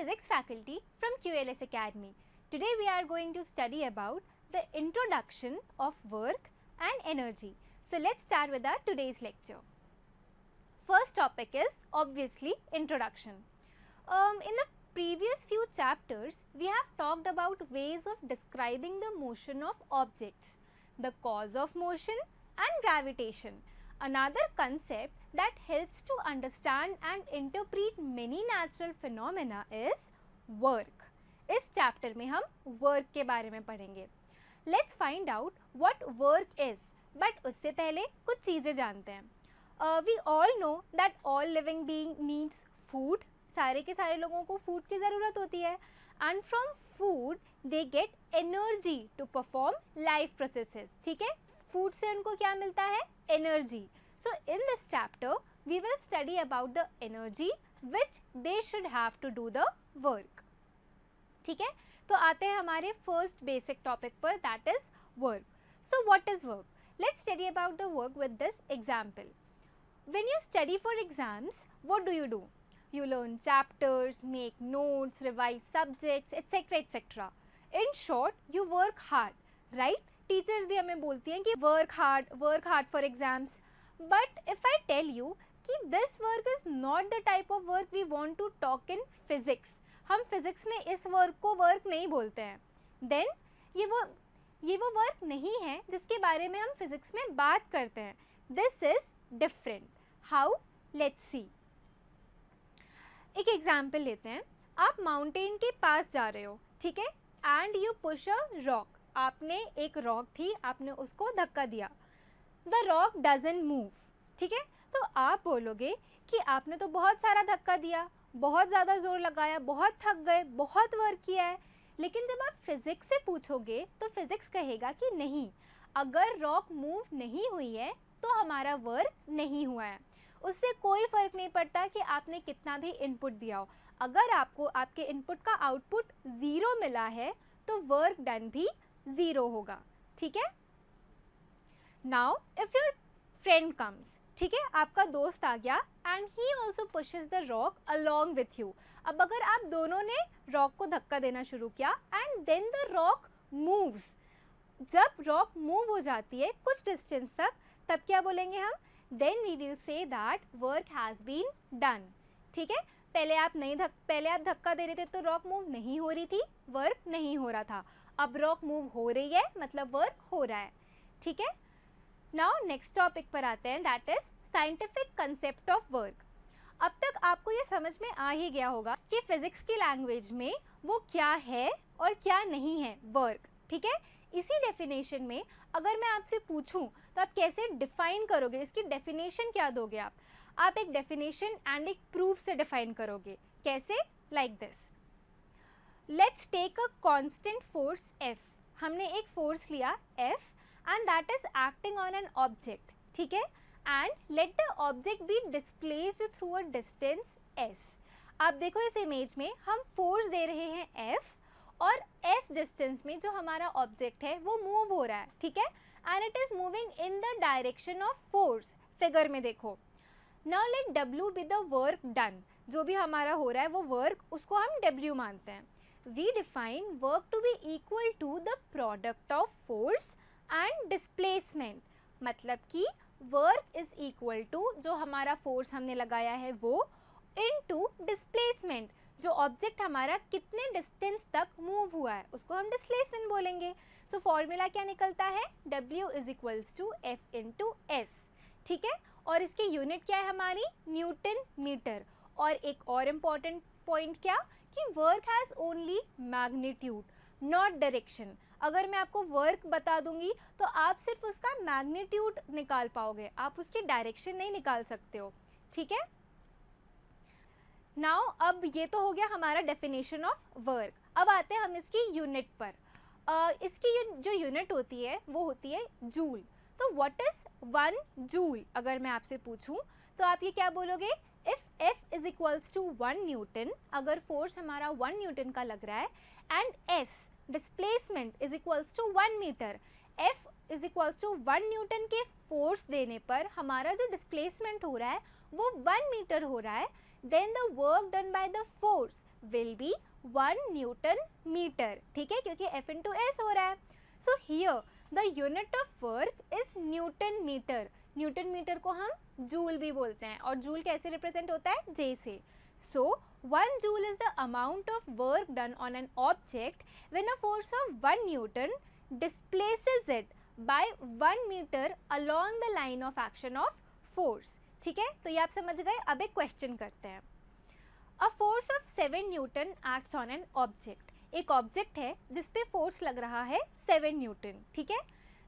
physics faculty from QLS Academy. Today we are going to study about the introduction of work and energy. So let's start with our today's lecture. First topic is obviously introduction. In the previous few chapters we have talked about ways of describing the motion of objects, the cause of motion and gravitation. Another concept that helps to understand and interpret many natural phenomena is work. इस chapter में हम work के बारे में पढ़ेंगे. Let's find out what work is. But उससे पहले कुछ चीज़ें जानते हैं. We all know that all living being needs food. सारे के सारे लोगों को फूड की ज़रूरत होती है. And from food they get energy to perform life processes. ठीक है, फूड से उनको क्या मिलता है? Energy. So in this chapter we will study about the energy which they should have to do the work. ठीक है, तो आते हैं हमारे फर्स्ट बेसिक टॉपिक पर, that is work. So what is work? Let's study about the work with this example. When you study for exams, what do you do? You learn chapters, make notes, revise subjects, etc. etc. In short, you work hard, right? Teachers भी हमें बोलती हैं कि work hard for exams. But if I tell you कि this work is not the type of work we want to talk in physics, हम physics में इस work को work नहीं बोलते हैं, then ये वो work नहीं है जिसके बारे में हम physics में बात करते हैं. This is different. How? Let's see. एक एग्जाम्पल लेते हैं. आप माउंटेन के पास जा रहे हो, ठीक है, and you push a rock. आपने एक रॉक थी, आपने उसको धक्का दिया. The rock doesn't move. ठीक है, तो आप बोलोगे कि आपने तो बहुत सारा धक्का दिया, बहुत ज़्यादा जोर लगाया, बहुत थक गए, बहुत वर्क किया है. लेकिन जब आप फिज़िक्स से पूछोगे तो फिज़िक्स कहेगा कि नहीं, अगर रॉक मूव नहीं हुई है तो हमारा वर्क नहीं हुआ है. उससे कोई फ़र्क नहीं पड़ता कि आपने कितना भी इनपुट दिया हो. अगर आपको आपके इनपुट का आउटपुट ज़ीरो मिला है तो वर्क डन भी ज़ीरो होगा. ठीक है. Now if your friend comes, ठीक है, आपका दोस्त आ गया and he also pushes the rock along with you. अब अगर आप दोनों ने रॉक को धक्का देना शुरू किया and then the rock moves. जब रॉक मूव हो जाती है कुछ डिस्टेंस तक, तब क्या बोलेंगे हम? then we will say that work has been done. ठीक है, पहले आप धक्का दे रहे थे तो रॉक मूव नहीं हो रही थी, वर्क नहीं हो रहा था. अब रॉक मूव हो रही है, मतलब वर्क हो रहा है. ठीक है. नाउ नेक्स्ट टॉपिक पर आते हैं, that is scientific concept of work. अब तक आपको ये समझ में आ ही गया होगा कि फिजिक्स की लैंग्वेज में वो क्या है और क्या नहीं है वर्क. ठीक है, इसी डेफिनेशन में अगर मैं आपसे पूछूं तो आप कैसे डिफाइन करोगे, इसकी डेफिनेशन क्या दोगे आप? आप एक डेफिनेशन एंड एक प्रूफ से डिफाइन करोगे. कैसे? Like this. Let's take a constant force F. हमने एक फोर्स लिया F and that is acting on an object. ठीक है, and let the object be displaced through a distance S. आप देखो इस इमेज में हम फोर्स दे रहे हैं F और S डिस्टेंस में जो हमारा ऑब्जेक्ट है वो मूव हो रहा है. ठीक है, and it is moving in the direction of force. Figure में देखो. Now let W be the work done. जो भी हमारा हो रहा है वो वर्क, उसको हम W मानते हैं. We define work to be equal to the product of force and displacement. मतलब कि वर्क इज इक्वल टू जो हमारा फोर्स हमने लगाया है वो इनटू डिस्प्लेसमेंट. जो ऑब्जेक्ट हमारा कितने डिस्टेंस तक मूव हुआ है उसको हम डिस्प्लेसमेंट बोलेंगे. सो फॉर्मूला क्या निकलता है? W is equals to F into S. ठीक है, और इसकी यूनिट क्या है हमारी? Newton metre. और एक और इम्पॉर्टेंट पॉइंट क्या, कि work has only magnitude not direction. अगर मैं आपको वर्क बता दूंगी तो आप सिर्फ उसका मैग्नीट्यूड निकाल पाओगे, आप उसकी डायरेक्शन नहीं निकाल सकते हो. ठीक है. नाउ अब ये तो हो गया हमारा डेफिनेशन ऑफ वर्क. अब आते हैं हम इसकी यूनिट पर. इसकी जो यूनिट होती है वो होती है जूल. तो व्हाट इज 1 जूल? अगर मैं आपसे पूछूं तो आप ये क्या बोलोगे? If F is equals to 1 newton, अगर फोर्स हमारा 1 न्यूटन का लग रहा है, and S displacement is equals to 1 metre. F is equals to 1 newton के फोर्स देने पर हमारा जो डिस्प्लेसमेंट हो रहा है वो 1 मीटर हो रहा है, then the work done by the force will be 1 newton metre, ठीक है, क्योंकि F इंटू एस हो रहा है. So here the unit of work is newton metre. Newton metre को हम जूल भी बोलते हैं, और जूल कैसे रिप्रेजेंट होता है, J से. So 1 joule is the amount of work done on an object when a force of 1 Newton displaces it by 1 meter along the line of action of force. ठीक है, तो ये आप समझ गए. अब एक क्वेश्चन करते हैं. A force of 7 Newton acts on an object. एक ऑब्जेक्ट है जिस पे फोर्स लग रहा है 7 न्यूटन, ठीक है.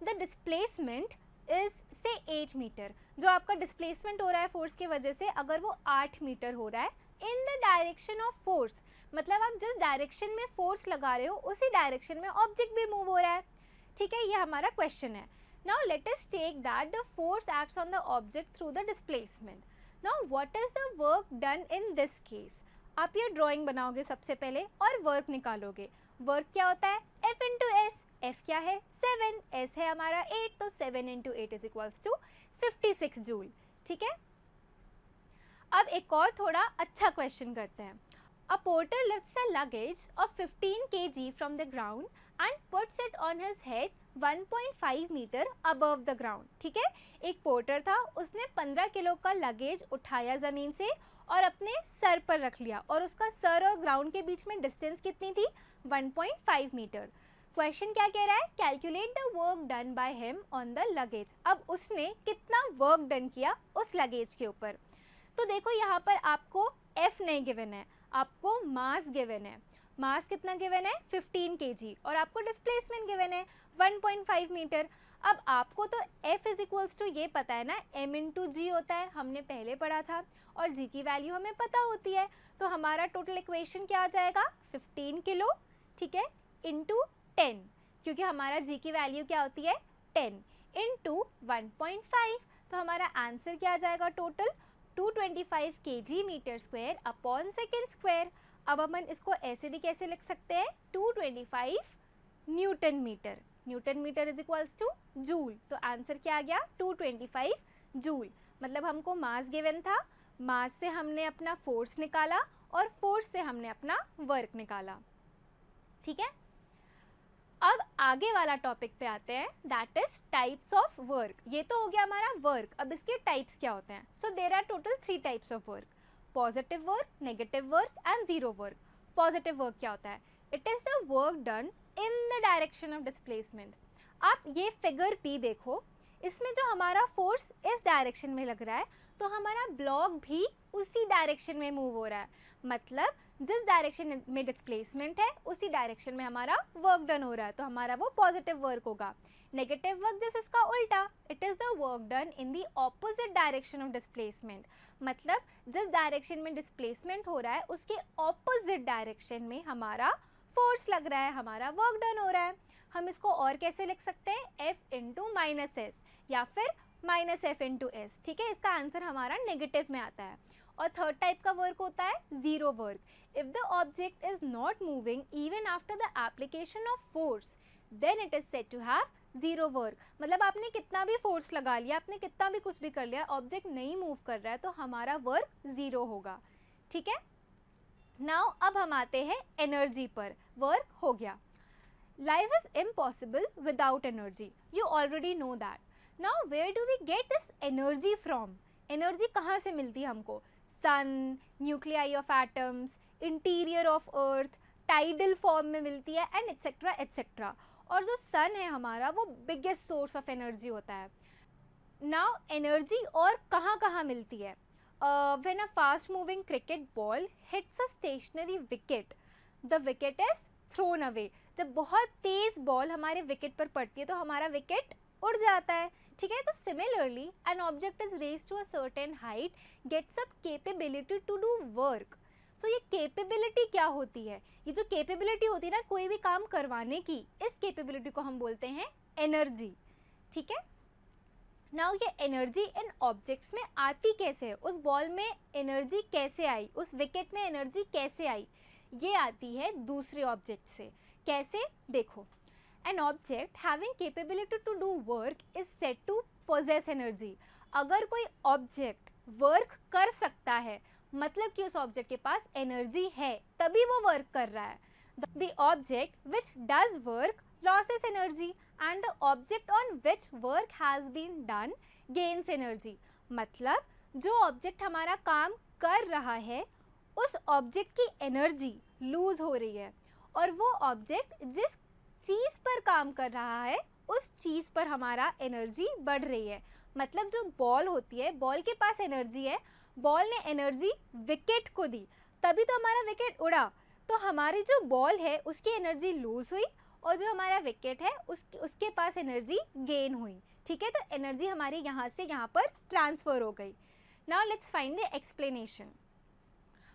The displacement is say 8 metre. जो आपका डिस्प्लेसमेंट हो रहा है फोर्स की वजह से, अगर वो 8 मीटर हो रहा है इन द डायरेक्शन ऑफ फोर्स, मतलब आप जिस डायरेक्शन में फोर्स लगा रहे हो उसी डायरेक्शन में ऑब्जेक्ट भी मूव हो रहा है, ठीक है. ये हमारा क्वेश्चन है. Now let us take that the force acts on the object through the displacement. Now what is the work done in this case. आप ये ड्राइंग बनाओगे सबसे पहले और वर्क निकालोगे. वर्क क्या होता है, F इंटू एस. F क्या है, 7, S है हमारा 8, तो 7 into 8 is equals to 56 joule, ठीक है. अब एक और थोड़ा अच्छा क्वेश्चन करते हैं. A porter lifts a luggage of 15 kg from the ground and puts it on his head 1.5 metre above the ground, ठीक है. एक पोर्टर था, उसने 15 किलो का लगेज उठाया ज़मीन से और अपने सर पर रख लिया, और उसका सर और ग्राउंड के बीच में डिस्टेंस कितनी थी, 1.5 मीटर. क्वेश्चन क्या कह रहा है, calculate the work done by him on the luggage. अब उसने कितना वर्क डन किया उस लगेज के ऊपर. तो देखो यहाँ पर आपको F नहीं गिवन है, आपको मास गिवन है. मास कितना गिवन है, 15 kg, और आपको डिस्प्लेसमेंट गिवन है 1.5 मीटर. अब आपको तो F इज इक्वल्स टू ये पता है ना, M इंटू जी होता है, हमने पहले पढ़ा था, और G की वैल्यू हमें पता होती है. तो हमारा टोटल इक्वेशन क्या आ जाएगा, 15 किलो, ठीक है, इंटू 10, क्योंकि हमारा G की वैल्यू क्या होती है, 10 इंटू 1.5. तो हमारा आंसर क्या आ जाएगा, total 225 kg metre square upon second square. अब अपन इसको ऐसे भी कैसे लिख सकते हैं, 225 newton metre. Newton metre is equals to joule. तो आंसर क्या आ गया, 225 जूल. मतलब हमको मास गिवन था, मास से हमने अपना फोर्स निकाला, और फोर्स से हमने अपना वर्क निकाला, ठीक है. अब आगे वाला टॉपिक पे आते हैं, that is types of work. ये तो हो गया हमारा वर्क. अब इसके टाइप्स क्या होते हैं. So there are total 3 types of work, positive work, negative work and zero work. Positive work क्या होता है, it is the work done in the direction of displacement. आप ये फिगर P देखो, इसमें जो हमारा फोर्स इस डायरेक्शन में लग रहा है, तो हमारा ब्लॉक भी उसी डायरेक्शन में मूव हो रहा है. मतलब जिस डायरेक्शन में डिस्प्लेसमेंट है उसी डायरेक्शन में हमारा वर्क डन हो रहा है, तो हमारा वो पॉजिटिव वर्क होगा. नेगेटिव वर्क जैसे इसका उल्टा, it is the work done in the opposite direction of displacement. मतलब जिस डायरेक्शन में डिस्प्लेसमेंट हो रहा है उसके ऑपोजिट डायरेक्शन में हमारा फोर्स लग रहा है, हमारा वर्क डन हो रहा है. हम इसको और कैसे लिख सकते हैं, F इंटू माइनस एस, या फिर माइनस F इंटू एस, ठीक है. इसका आंसर हमारा नेगेटिव में आता है. और थर्ड टाइप का वर्क होता है zero work. If the object is not moving even after the application of force, then it is said to have zero work. मतलब आपने कितना भी फोर्स लगा लिया, आपने कितना भी कुछ भी कर लिया, ऑब्जेक्ट नहीं मूव कर रहा है, तो हमारा वर्क जीरो होगा, ठीक है. नाउ अब हम आते हैं एनर्जी पर. वर्क हो गया. Life is impossible without energy, you already know that. Now where do we get this energy from. Energy कहाँ से मिलती है हमको, sun, nuclei of atoms, interior of earth, tidal form में मिलती है, एंड एट्सेट्रा एट्सेट्रा. और जो सन है हमारा, वो बिगेस्ट सोर्स ऑफ एनर्जी होता है. नाउ एनर्जी और कहाँ कहाँ मिलती है. When a fast moving cricket ball hits a stationary wicket, the wicket is thrown away. जब बहुत तेज बॉल हमारे विकेट पर पड़ती है तो हमारा विकेट उड़ जाता है, ठीक है. तो similarly an object is raised to a certain height gets up capability to do work. So ये कैपेबिलिटी क्या होती है, ये जो कैपेबिलिटी होती है ना कोई भी काम करवाने की, इस कैपेबिलिटी को हम बोलते हैं एनर्जी, ठीक है. नाउ ये एनर्जी इन ऑब्जेक्ट्स में आती कैसे है, उस बॉल में एनर्जी कैसे आई, उस विकेट में एनर्जी कैसे आई, ये आती है दूसरे ऑब्जेक्ट से. कैसे, देखो. An object having capability to do work is said to possess energy. अगर कोई ऑब्जेक्ट वर्क कर सकता है मतलब कि उस ऑब्जेक्ट के पास एनर्जी है, तभी वो वर्क कर रहा है. The object which does work loses energy and the object on which work has been done gains energy. मतलब जो ऑब्जेक्ट हमारा काम कर रहा है उस ऑब्जेक्ट की एनर्जी लूज हो रही है और वो ऑब्जेक्ट जिस चीज़ पर काम कर रहा है उस चीज़ पर हमारा एनर्जी बढ़ रही है. मतलब जो बॉल होती है, बॉल के पास एनर्जी है, बॉल ने एनर्जी विकेट को दी, तभी तो हमारा विकेट उड़ा. तो हमारी जो बॉल है उसकी एनर्जी लूज हुई और जो हमारा विकेट है उसके पास एनर्जी गेन हुई. ठीक है, तो एनर्जी हमारी यहाँ से यहाँ पर ट्रांसफ़र हो गई. Now let's find the explanation.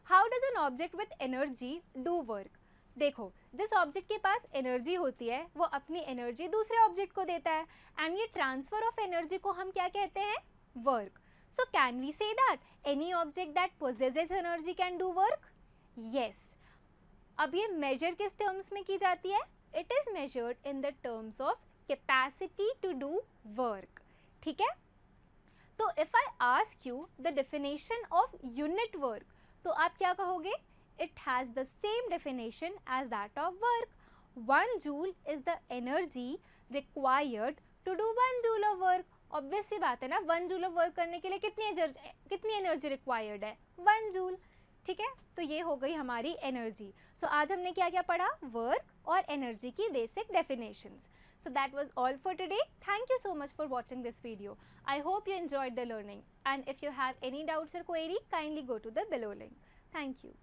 How does an object with energy do work? देखो, जिस ऑब्जेक्ट के पास एनर्जी होती है वो अपनी एनर्जी दूसरे ऑब्जेक्ट को देता है एंड ये ट्रांसफर ऑफ एनर्जी को हम क्या कहते हैं? Work. So can we say that any object that possesses energy can do work? Yes. अब ये मेजर किस टर्म्स में की जाती है? It is measured in the terms of capacity to do work. ठीक है, तो if I ask you the definition of unit work, तो आप क्या कहोगे? It has the same definition as that of work. 1 joule is the energy required to do 1 joule of work. Obvious सी बात है ना, 1 joule of work करने के लिए कितनी एनर्जी रिक्वायर्ड है? 1 joule. ठीक है, तो ये हो गई हमारी एनर्जी. सो आज हमने क्या क्या पढ़ा? वर्क और एनर्जी की basic definitions. So that was all for today. Thank you so much for watching this video. I hope you enjoyed the learning. And if you have any doubts or query, kindly go to the below link. Thank you.